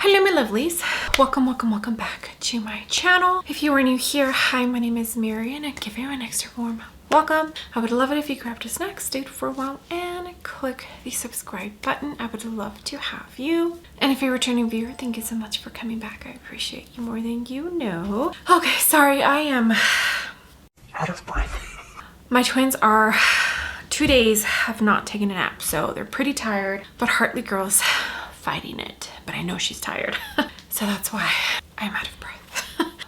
Hello my lovelies, welcome back to my channel. If you are new here, hi, my name is Mary and I give you an extra warm welcome. I would love it if you grabbed a snack, stayed for a while and click the subscribe button. I would love to have you. And if you're a returning viewer, thank you so much for coming back. I appreciate you more than you know. Okay, sorry, I am out of breath. My twins are 2 days have not taken a nap, so they're pretty tired, but Hartley girl's fighting it, but I know she's tired. So that's why I'm out of breath.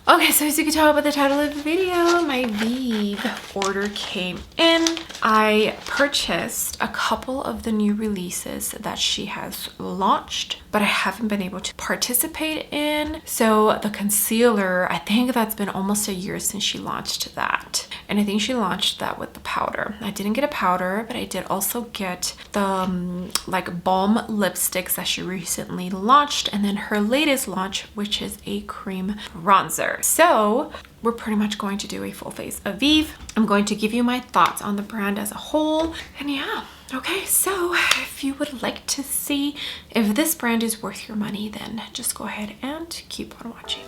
Okay, so as you can tell by the title of the video, my Vieve order came in. I purchased a couple of the new releases that she has launched, but I haven't been able to participate in. So the concealer, I think that's been almost a year since she launched that. And I think she launched that with the powder. I didn't get a powder, but I did also get the like balm lipsticks that she recently launched. And then her latest launch, which is a cream bronzer. So we're pretty much going to do a full face of Vieve. I'm going to give you my thoughts on the brand as a whole. And yeah, okay, so if you would like to see if this brand is worth your money, then just go ahead and keep on watching.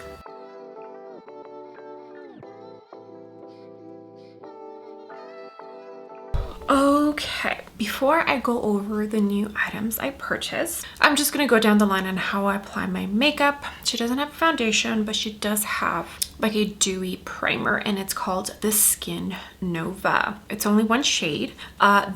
Okay, before I go over the new items I purchased, I'm just gonna go down the line on how I apply my makeup. She doesn't have foundation, but she does have like a dewy primer, and it's called the Skin Nova. It's only one shade.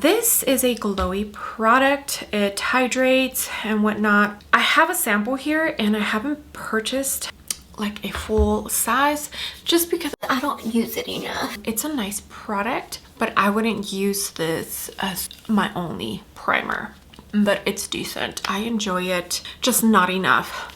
This is a glowy product. It hydrates and whatnot. I have a sample here and I haven't purchased like a full size just because I don't use it enough. It's a nice product, but I wouldn't use this as my only primer, but it's decent. I enjoy it, just not enough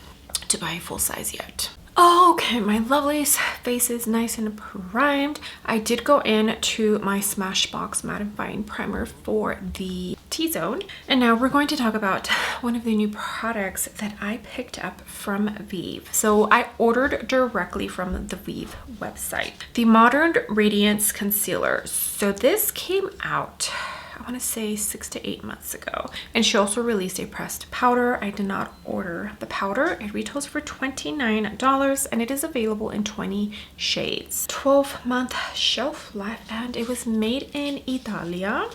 to buy a full size yet. Okay, my lovelies, face is nice and primed. I did go into my Smashbox mattifying primer for the T-zone, and now we're going to talk about one of the new products that I picked up from Vieve. So I ordered directly from the Vieve website, the Modern Radiance Concealer. So this came out, I want to say 6 to 8 months ago, and she also released a pressed powder. I did not order the powder. It retails for $29 and it is available in 20 shades, 12-month shelf life, and it was made in Italia.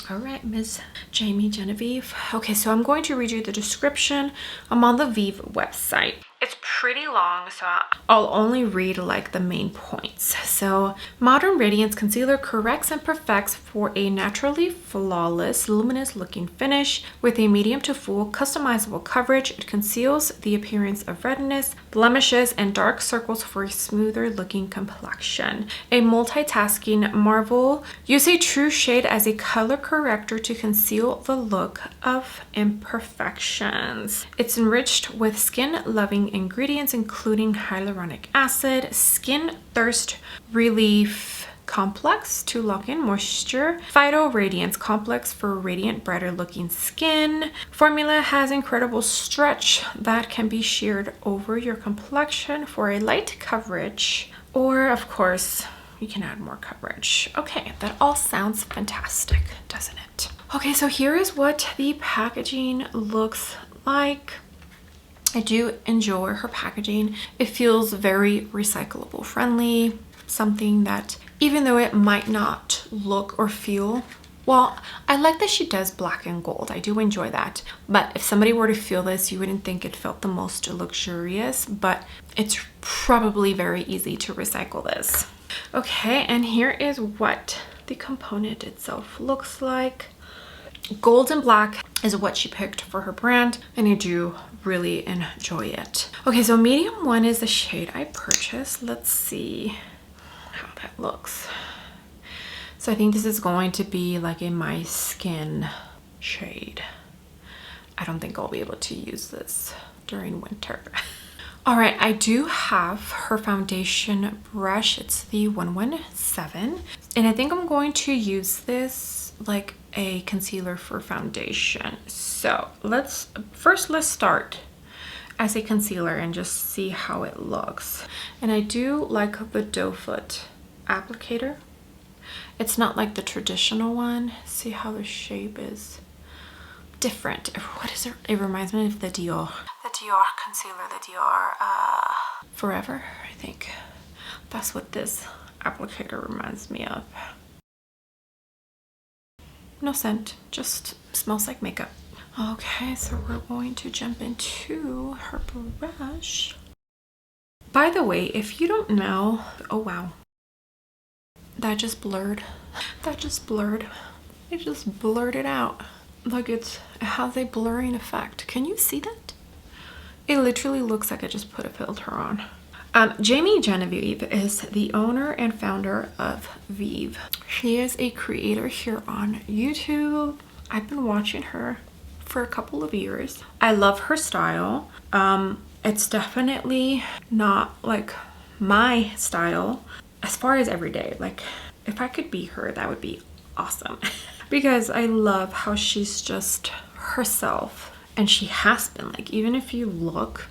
All right, Ms. Jamie Genevieve. Okay, so I'm going to read you the description. I'm on the Vieve website. It's pretty long, so I'll only read like the main points. So, Modern Radiance Concealer corrects and perfects for a naturally flawless, luminous looking finish with a medium to full customizable coverage. It conceals the appearance of redness, blemishes, and dark circles for a smoother looking complexion. A multitasking marvel. Use a true shade as a color corrector to conceal the look of imperfections. It's enriched with skin-loving ingredients including hyaluronic acid, skin thirst relief complex to lock in moisture, phyto radiance complex for radiant, brighter looking skin. Formula has incredible stretch that can be sheared over your complexion for a light coverage, or of course you can add more coverage. Okay, that all sounds fantastic, doesn't it? Okay, so here is what the packaging looks like. I do enjoy her packaging. It feels very recyclable friendly, something that even though it might not look or feel, well, I like that she does black and gold. I do enjoy that. But if somebody were to feel this, you wouldn't think it felt the most luxurious, but it's probably very easy to recycle this. Okay, and here is what the component itself looks like. Gold and black is what she picked for her brand, and I do really enjoy it. Okay, so medium 1 is the shade I purchased. Let's see how that looks. So I think this is going to be like a my skin shade. I don't think I'll be able to use this during winter. All right, I do have her foundation brush. It's the 117, and I think I'm going to use this like a concealer for foundation. So let's start as a concealer and just see how it looks. And I do like the doe foot applicator. It's not like the traditional one. See how the shape is different. What is it? It reminds me of the Dior Dior concealer, the Dior Forever, I think. That's what this applicator reminds me of. No scent, just smells like makeup. Okay, so we're going to jump into her brush. By the way, if you don't know, oh wow, that just blurred. That just blurred. It just blurred it out. Like it has a blurring effect. Can you see that? It literally looks like I just put a filter on. Jamie Genevieve is the owner and founder of Vieve. She is a creator here on YouTube. I've been watching her for a couple of years. I love her style. It's definitely not like my style as far as everyday. Like if I could be her, that would be awesome. Because I love how she's just herself. And she has been, like, even if you look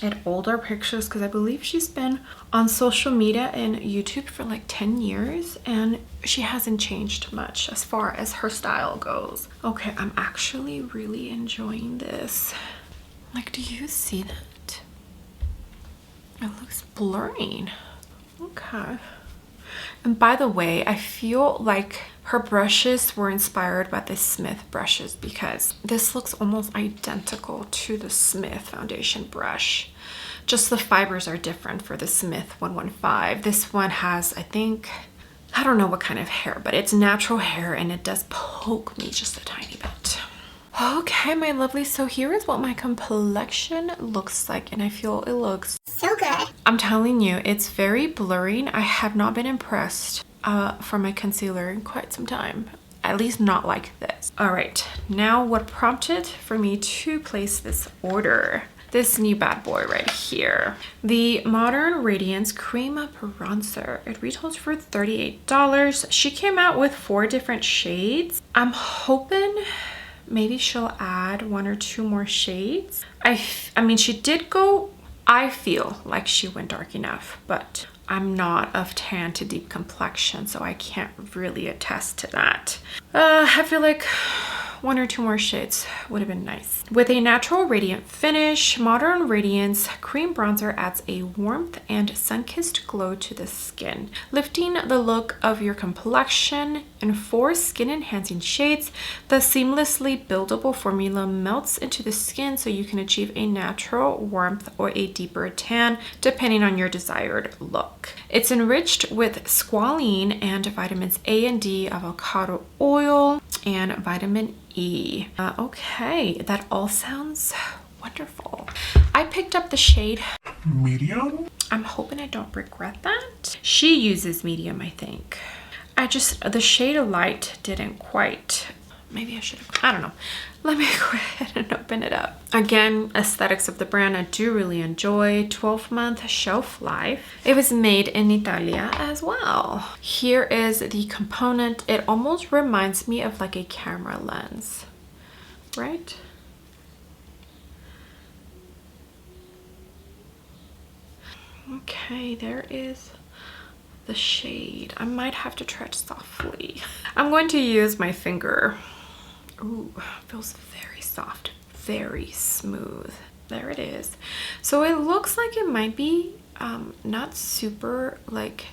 at older pictures, because I believe she's been on social media and YouTube for like 10 years and she hasn't changed much as far as her style goes. Okay, I'm actually really enjoying this. Like, do you see that? It looks blurring. Okay. And by the way, I feel like her brushes were inspired by the Smith brushes because this looks almost identical to the Smith foundation brush. Just the fibers are different for the Smith 115. This one has, I think, I don't know what kind of hair, but it's natural hair and it does poke me just a tiny bit. Okay, my lovely, so here is what my complexion looks like and I feel it looks so good. I'm telling you, it's very blurring. I have not been impressed for my concealer in quite some time. At least not like this. All right, now what prompted for me to place this order? This new bad boy right here. The Modern Radiance Cream Bronzer. It retails for $38. She came out with 4 different shades. I'm hoping maybe she'll add 1 or 2 more shades. I mean, she did go, I feel like she went dark enough, but I'm not of tan to deep complexion, so I can't really attest to that. I feel like 1 or 2 more shades would have been nice. With a natural radiant finish, Modern Radiance Cream Bronzer adds a warmth and sun-kissed glow to the skin, lifting the look of your complexion. In 4 skin-enhancing shades, the seamlessly buildable formula melts into the skin so you can achieve a natural warmth or a deeper tan, depending on your desired look. It's enriched with squalene and vitamins A and D, avocado oil, and vitamin E. Okay, that all sounds wonderful. I picked up the shade Medium? I'm hoping I don't regret that. She uses medium, I think. The shade of light didn't quite, maybe I should have, I don't know. Let me go ahead and open it up. Again, aesthetics of the brand I do really enjoy. 12-month shelf life. It was made in Italia as well. Here is the component. It almost reminds me of like a camera lens, right? Okay, there is the shade. I might have to tread softly. I'm going to use my finger. Ooh, feels very soft, very smooth. There it is. So it looks like it might be not super like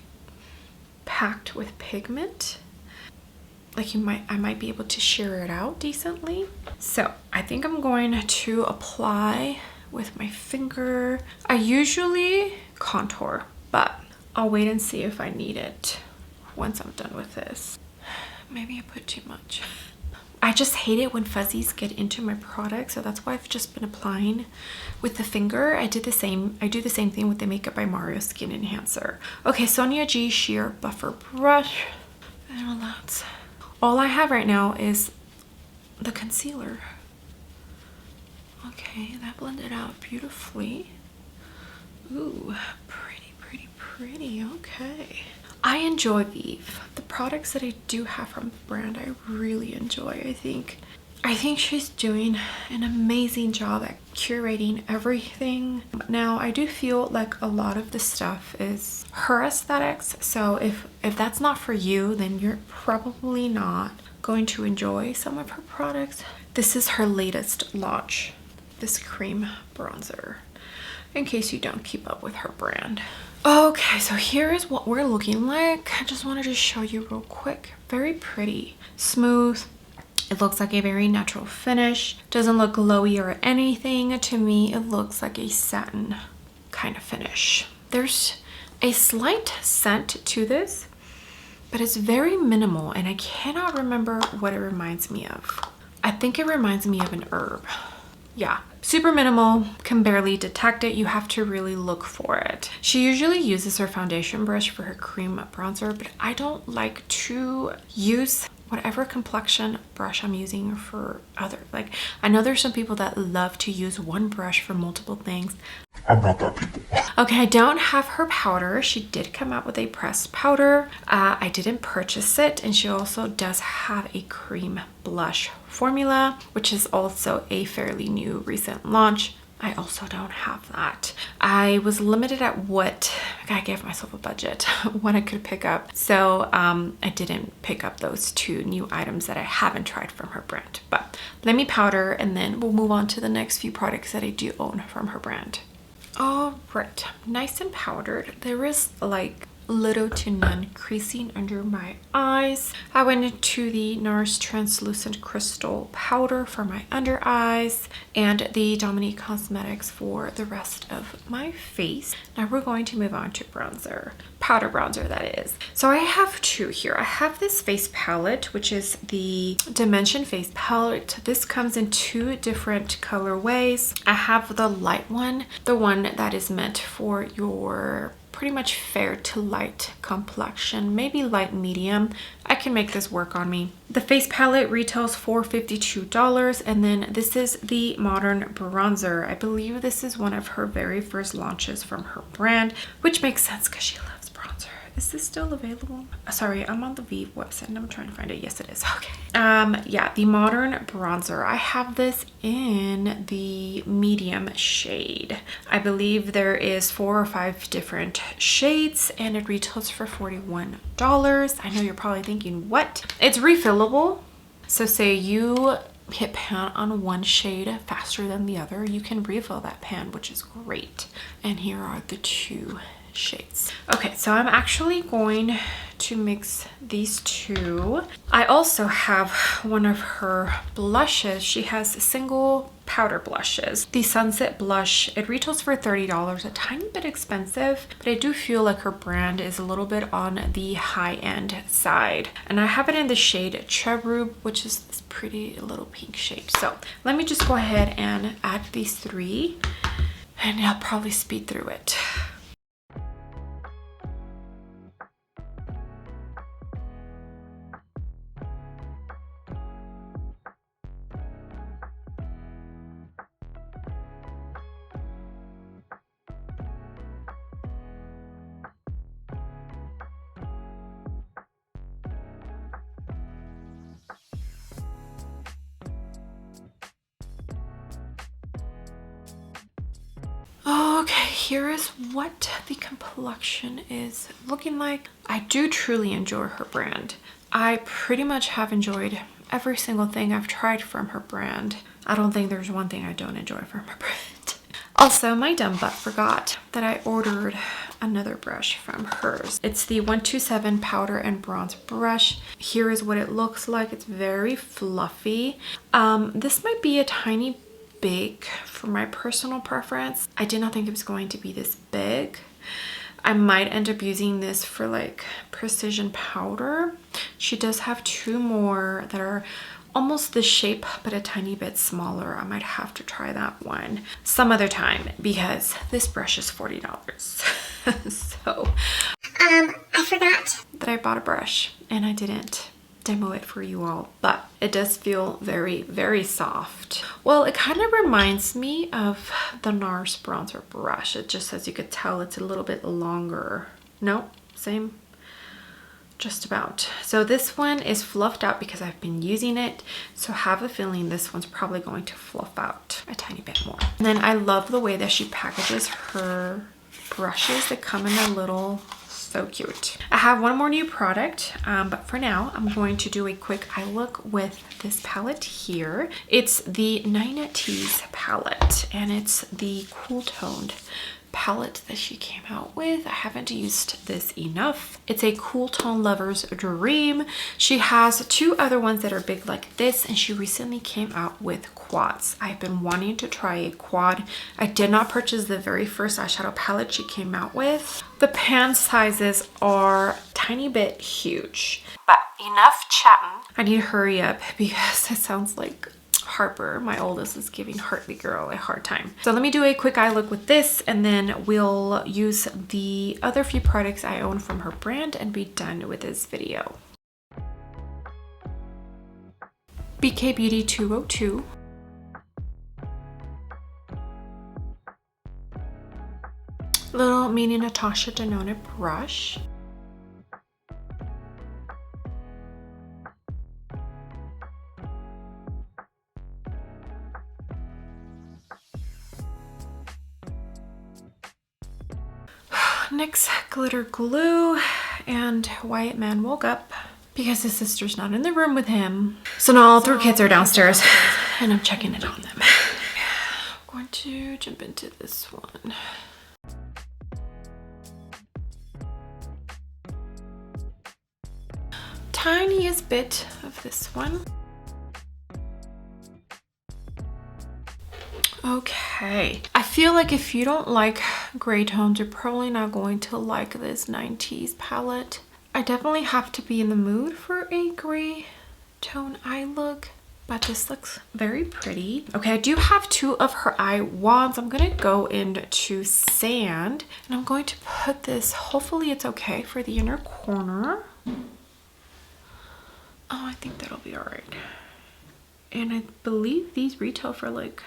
packed with pigment. Like I might be able to sheer it out decently. So I think I'm going to apply with my finger. I usually contour, but I'll wait and see if I need it once I'm done with this. Maybe I put too much. I just hate it when fuzzies get into my product, so that's why I've just been applying with the finger. I do the same thing with the Makeup by Mario Skin Enhancer. Okay, Sonia G Sheer Buffer Brush. And that's all I have right now is the concealer. Okay, that blended out beautifully. Ooh, pretty, pretty, pretty. Okay. I enjoy Vieve. The products that I do have from the brand, I really enjoy. I think she's doing an amazing job at curating everything. Now, I do feel like a lot of the stuff is her aesthetics. So if that's not for you, then you're probably not going to enjoy some of her products. This is her latest launch. this cream bronzer in case you don't keep up with her brand. Okay, so here is what we're looking like. I just wanted to show you real quick. Very pretty, smooth. It looks like a very natural finish. Doesn't look glowy or anything. To me, it looks like a satin kind of finish. There's a slight scent to this, but it's very minimal, and I cannot remember what it reminds me of. I think it reminds me of an herb. Yeah, super minimal, can barely detect it. You have to really look for it. She usually uses her foundation brush for her cream bronzer, but I don't like to use whatever complexion brush I'm using for other. Like, I know there's some people that love to use one brush for multiple things. I'm not that people. Okay, I don't have her powder. She did come out with a pressed powder. I didn't purchase it, and she also does have a cream blush formula, which is also a fairly new recent launch. I also don't have that. I was limited at what, I gave myself a budget, what I could pick up. So I didn't pick up those two new items that I haven't tried from her brand. But let me powder, and then we'll move on to the next few products that I do own from her brand. All right, nice and powdered. There is like little to none creasing under my eyes. I went into the NARS translucent crystal powder for my under eyes and the Dominique Cosmetics for the rest of my face. Now we're going to move on to bronzer, powder bronzer that is. So I have two here. I have this face palette, which is the Dimension face palette. This comes in two different colorways. I have the light one, the one that is meant for your pretty much fair to light complexion, maybe light medium. I can make this work on me. The face palette retails for $52, and then this is the Modern Bronzer. I believe this is one of her very first launches from her brand, which makes sense because she loves bronzer. Is this still available? Sorry, I'm on the Vieve website and I'm trying to find it. Yes, it is. Okay. Yeah, the Modern Bronzer. I have this in the medium shade. I believe there is 4 or 5 different shades, and it retails for $41. I know you're probably thinking, what? It's refillable. So say you hit pan on one shade faster than the other, you can refill that pan, which is great. And here are the two shades. Okay, so I'm actually going to mix these two. I also have one of her blushes. She has single powder blushes. The Sunset blush, it retails for $30, a tiny bit expensive, but I do feel like her brand is a little bit on the high-end side. And I have it in the shade Cherub, which is this pretty little pink shade. So let me just go ahead and add these three, and I'll probably speed through it. Okay, here is what the complexion is looking like. I do truly enjoy her brand. I pretty much have enjoyed every single thing I've tried from her brand. I don't think there's one thing I don't enjoy from her brand. Also, my dumb butt forgot that I ordered another brush from hers. It's the 127 powder and bronze brush. Here is what it looks like. It's very fluffy. This might be a tiny big for my personal preference. I did not think it was going to be this big. I might end up using this for like precision powder. She does have two more that are almost the shape but a tiny bit smaller. I might have to try that one some other time because this brush is $40. So I forgot that I bought a brush and I didn't demo it for you all, but it does feel very, very soft. Well, it kind of reminds me of the NARS bronzer brush. It just, as you could tell, it's a little bit longer. No, same, just about. So this one is fluffed out because I've been using it, so I have a feeling this one's probably going to fluff out a tiny bit more. And then I love the way that she packages her brushes. They come in a little So cute. I have one more new product, but for now, I'm going to do a quick eye look with this palette here. It's the 90s palette, and it's the cool toned palette that she came out with. I haven't used this enough. It's a cool tone lover's dream. She has two other ones that are big like this, and she recently came out with quads. I've been wanting to try a quad. I did not purchase the very first eyeshadow palette she came out with. The pan sizes are a tiny bit huge, but enough chatting. I need to hurry up because it sounds like Harper, my oldest, is giving Heartly Girl a hard time. So let me do a quick eye look with this, and then we'll use the other few products I own from her brand and be done with this video. BK Beauty 202. Little mini Natasha Denona brush. NYX glitter glue, and Wyatt Man woke up because his sister's not in the room with him. So now all three kids are downstairs and I'm checking it on them. I'm going to jump into this one. Tiniest bit of this one. Okay, I feel like if you don't like gray tones, you're probably not going to like this 90s palette. I definitely have to be in the mood for a gray tone eye look, but this looks very pretty. Okay, I do have two of her eye wands. I'm gonna go into sand, and I'm going to put this, hopefully it's okay, for the inner corner. Oh, I think that'll be all right. And I believe these retail for like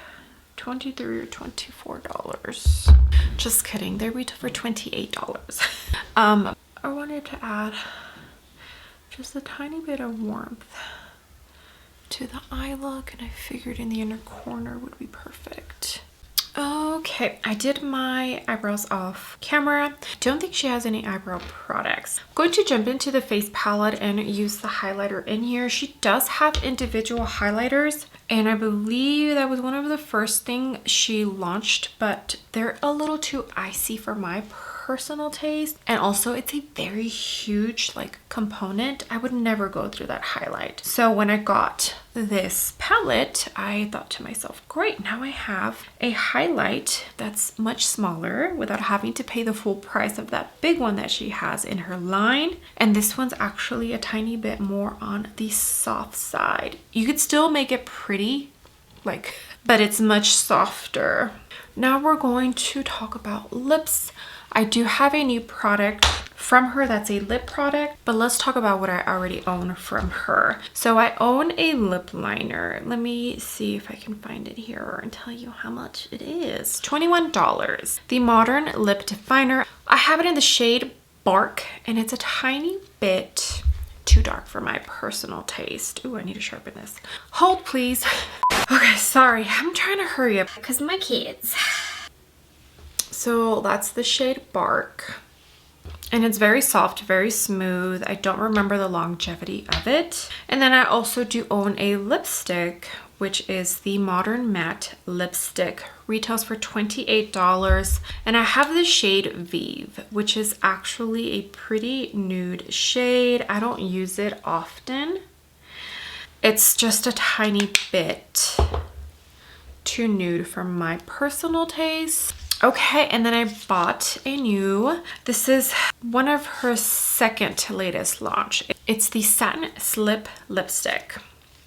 $23 or $24. Just kidding, they retail for $28. I wanted to add just a tiny bit of warmth to the eye look, and I figured in the inner corner would be perfect. Okay, I did my eyebrows off camera. Don't think she has any eyebrow products. I'm going to jump into the face palette and use the highlighter in here. She does have individual highlighters, and I believe that was one of the first things she launched, but they're a little too icy for my personal taste, and also it's a very huge like component. I would never go through that highlight. So when I got this palette, I thought to myself, great, now I have a highlight that's much smaller without having to pay the full price of that big one that she has in her line. And this one's actually a tiny bit more on the soft side. You could still make it pretty, like, but it's much softer. Now we're going to talk about lips. I do have a new product from her that's a lip product, but let's talk about what I already own from her. So I own a lip liner. Let me see if I can find it here and tell you how much it is. $21. The Modern Lip Definer. I have it in the shade Bark, and it's a tiny bit too dark for my personal taste. Ooh, I need to sharpen this. Hold, please. Okay, sorry. I'm trying to hurry up because my kids. So that's the shade Bark, and it's very soft, very smooth. I don't remember the longevity of it. And then I also do own a lipstick, which is the Modern Matte Lipstick. Retails for $28, and I have the shade Vieve, which is actually a pretty nude shade. I don't use it often. It's just a tiny bit too nude for my personal taste. Okay, and then I bought a new, this is one of her second latest launch. It's the Satin Slip Lipstick.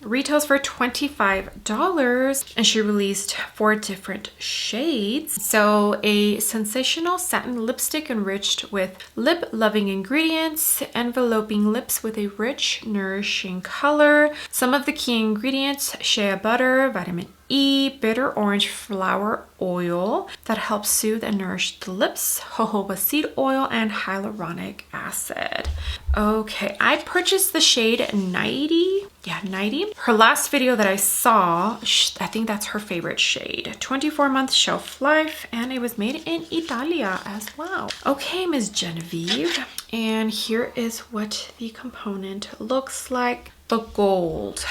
Retails for $25, and she released 4 different shades. So a sensational satin lipstick enriched with lip-loving ingredients, enveloping lips with a rich, nourishing color. Some of the key ingredients: shea butter, vitamin Bitter Orange Flower Oil that helps soothe and nourish the lips, jojoba seed oil, and hyaluronic acid. Okay, I purchased the shade 90. Yeah, 90. Her last video that I saw, I think that's her favorite shade. 24-month shelf life, and it was made in Italia as well. Okay, Miss Genevieve. And here is what the component looks like. The gold.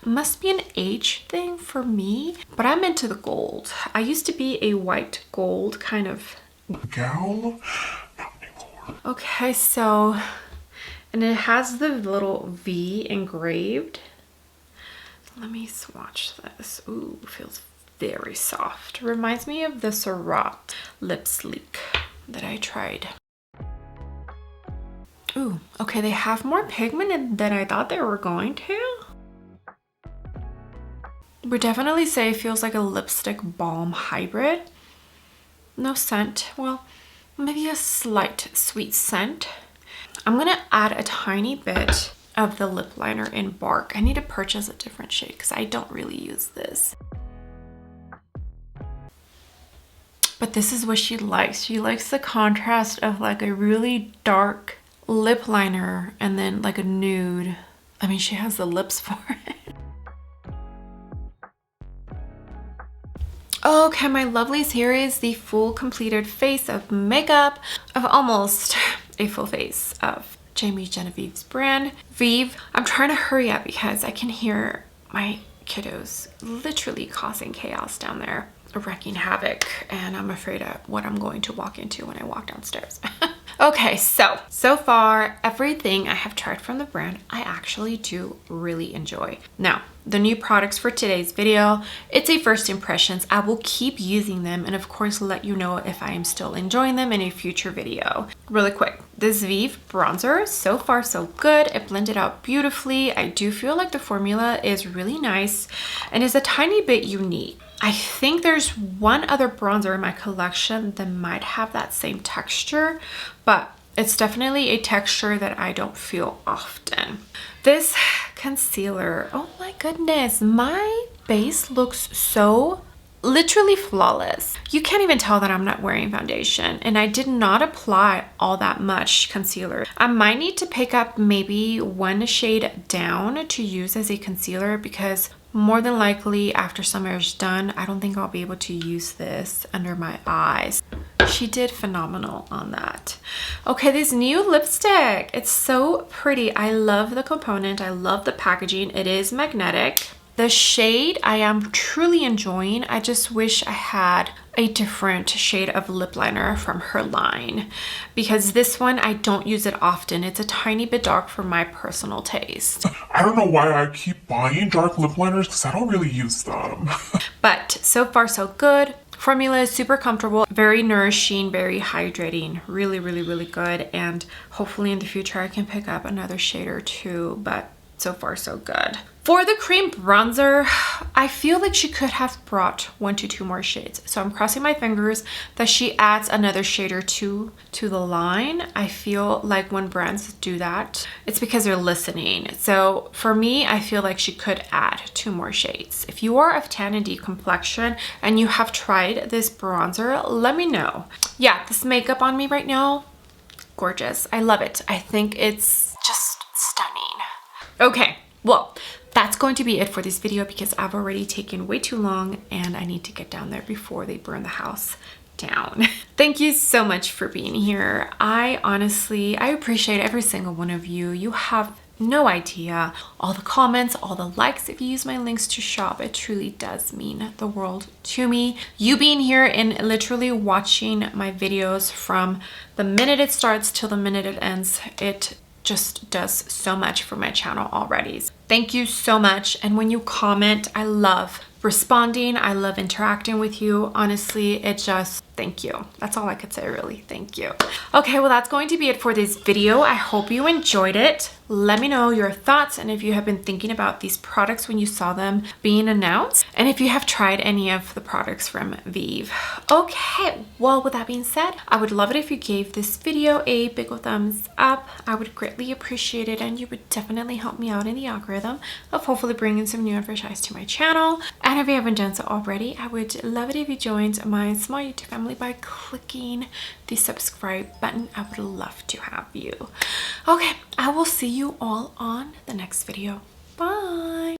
Must be an age thing for me, but I'm into the gold. I used to be a white gold kind of gal. Not anymore. Okay, so, and it has the little V engraved. Let me swatch this. Ooh, feels very soft. Reminds me of the Surat Lip Sleek that I tried. Ooh, okay, they have more pigment than I thought they were going to. Would definitely say it feels like a lipstick balm hybrid. No scent. Well, maybe a slight sweet scent. I'm gonna add a tiny bit of the lip liner in Bark. I need to purchase a different shade because I don't really use this. But this is what she likes. She likes the contrast of like a really dark lip liner and then like a nude. I mean, she has the lips for it. Okay, my lovelies, here is the full completed face of makeup of almost a full face of Jamie Genevieve's brand, Vieve. I'm trying to hurry up because I can hear my kiddos literally causing chaos down there, wreaking havoc, and I'm afraid of what I'm going to walk into when I walk downstairs. Okay, so far, everything I have tried from the brand, I actually do really enjoy. Now, the new products for today's video, it's a first impressions. I will keep using them and of course let you know if I am still enjoying them in a future video. Really quick, this Vieve bronzer, so far so good. It blended out beautifully. I do feel like the formula is really nice and is a tiny bit unique. I think there's one other bronzer in my collection that might have that same texture, but it's definitely a texture that I don't feel often. This concealer, oh my goodness, my base looks so literally flawless. You can't even tell that I'm not wearing foundation, and I did not apply all that much concealer. I might need to pick up maybe one shade down to use as a concealer because more than likely after summer is done, I don't think I'll be able to use this under my eyes. She did phenomenal on that. Okay, this new lipstick, it's so pretty. I love the component. I love the packaging. It is magnetic. The shade I am truly enjoying. I just wish I had a different shade of lip liner from her line because this one, I don't use it often. It's a tiny bit dark for my personal taste. I don't know why I keep buying dark lip liners because I don't really use them. But so far so good. Formula is super comfortable, very nourishing, very hydrating, really, really, really good. And hopefully in the future I can pick up another shade or two, but so far so good. For the cream bronzer, I feel like she could have brought 1 to 2 more shades. So I'm crossing my fingers that she adds another shade or 2 to the line. I feel like when brands do that, it's because they're listening. So for me, I feel like she could add 2 more shades. If you are of tan and D complexion and you have tried this bronzer, let me know. Yeah, this makeup on me right now, gorgeous. I love it. I think it's just stunning. Okay, well, that's going to be it for this video because I've already taken way too long and I need to get down there before they burn the house down. Thank you so much for being here. I appreciate every single one of you. You have no idea. All the comments, all the likes, if you use my links to shop, it truly does mean the world to me. You being here and literally watching my videos from the minute it starts till the minute it ends, it just does so much for my channel already. Thank you so much. And when you comment, I love responding. I love interacting with you. Honestly, thank you. That's all I could say, really. Thank you. Okay, well, that's going to be it for this video. I hope you enjoyed it. Let me know your thoughts and if you have been thinking about these products when you saw them being announced, and if you have tried any of the products from Vieve. Okay, well, with that being said, I would love it if you gave this video a big ol' thumbs up. I would greatly appreciate it, and you would definitely help me out in the algorithm of hopefully bringing some new advertising to my channel. And if you haven't done so already, I would love it if you joined my small YouTube family by clicking the subscribe button. I would love to have you. Okay, I will see you all on the next video. Bye.